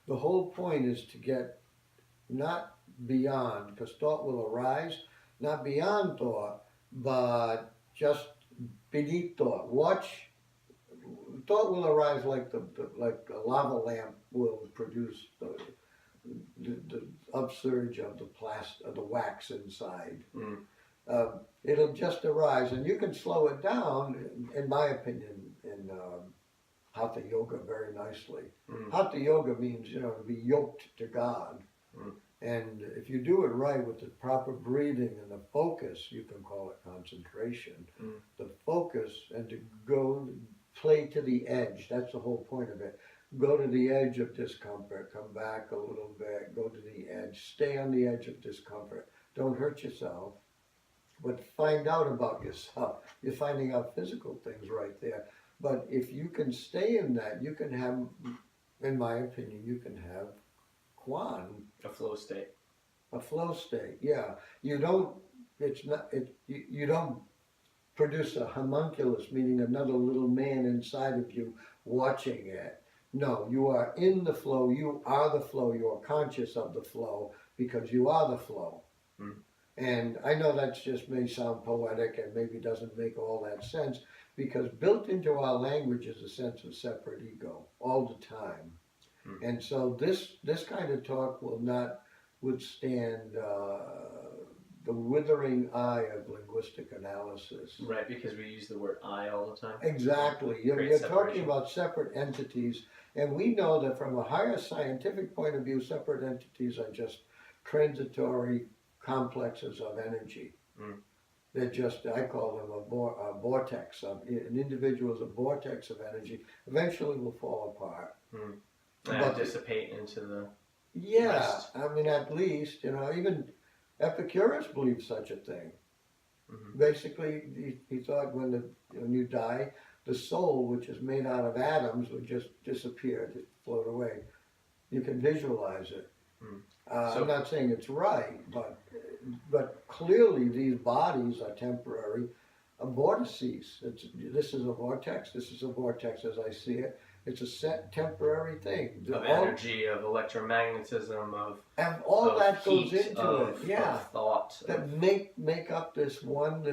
The whole point is to get not beyond, because thought will arise, not beyond thought, but just beneath thought. Watch, thought will arise like like a lava lamp will produce the upsurge of the of the wax inside. Mm. It'll just arise, and you can slow it down, in my opinion, in Hatha Yoga very nicely. Mm. Hatha Yoga means, to be yoked to God. Mm. And if you do it right with the proper breathing and the focus, you can call it concentration. Mm. The focus, and to go play to the edge, that's the whole point of it. Go to the edge of discomfort, come back a little bit, go to the edge, stay on the edge of discomfort. Don't hurt yourself, but find out about yourself. You're finding out physical things right there. But if you can stay in that, you can have, in my opinion, you can have Kuan. A flow state. A flow state, yeah. You don't, you don't produce a homunculus, meaning another little man inside of you watching it. No, you are in the flow, you are the flow, you are conscious of the flow because you are the flow. Mm. And I know that just may sound poetic and maybe doesn't make all that sense, because built into our language is a sense of separate ego all the time. Mm. And so this kind of talk will not withstand the withering eye of linguistic analysis. Right, because we use the word I all the time. Exactly. You're talking about separate entities, and we know that from a higher scientific point of view, separate entities are just transitory complexes of energy. Mm. They're just, I call them a vortex. An individual is a vortex of energy, eventually will fall apart. Mm. And dissipate into the rest. I mean, at least, even Epicurus believed such a thing. Mm-hmm. Basically, he thought when you die, the soul, which is made out of atoms, would just disappear, just float away. You can visualize it. Mm. I'm not saying it's right, but clearly these bodies are temporary vortices. This is a vortex. This is a vortex as I see it. It's a set temporary thing. Of energy, of electromagnetism, and all of that heat, goes into of, it. Yeah, of thought. That make up this one. I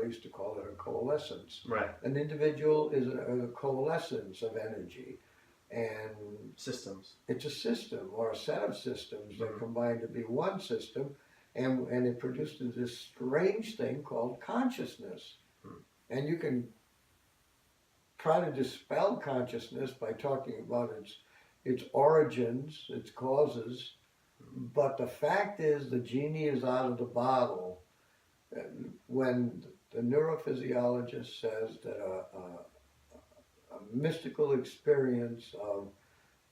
used to call it a coalescence. Right. An individual is a coalescence of energy. And systems. It's a system or a set of systems that combine to be one system, and it produces this strange thing called consciousness. And you can try to dispel consciousness by talking about its origins, its causes, but the fact is the genie is out of the bottle. When the neurophysiologist says that a mystical experience of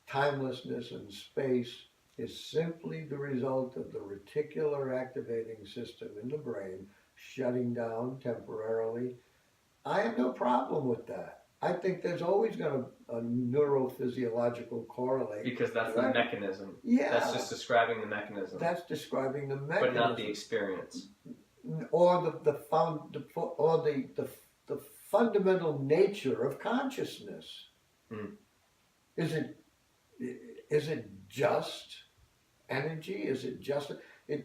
timelessness and space is simply the result of the reticular activating system in the brain shutting down temporarily, I have no problem with that. I think there's always going to a neurophysiological correlate. Because that's the mechanism. Yeah. That's just describing the mechanism. That's describing the mechanism. But not the experience. Or the fundamental nature of consciousness. Mm. Is it just energy? Is it just?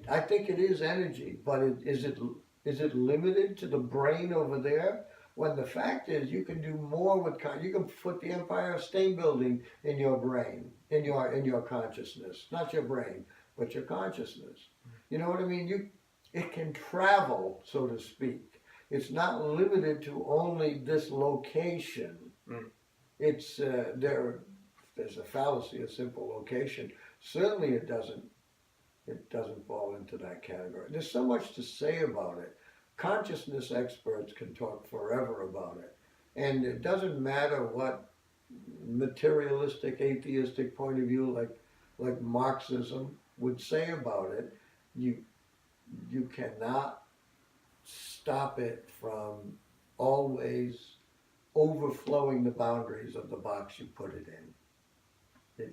I think it is energy, but is it limited to the brain over there? When the fact is, you can do more with you can put the Empire State Building in your brain, in your consciousness, not your brain, but your consciousness. You know what I mean? It can travel, so to speak. It's not limited to only this location. Mm. It's there's a fallacy of simple location. Certainly, it doesn't fall into that category. There's so much to say about it. Consciousness experts can talk forever about it, and it doesn't matter what materialistic, atheistic point of view, like Marxism would say about it. You cannot stop it from always overflowing the boundaries of the box you put it in.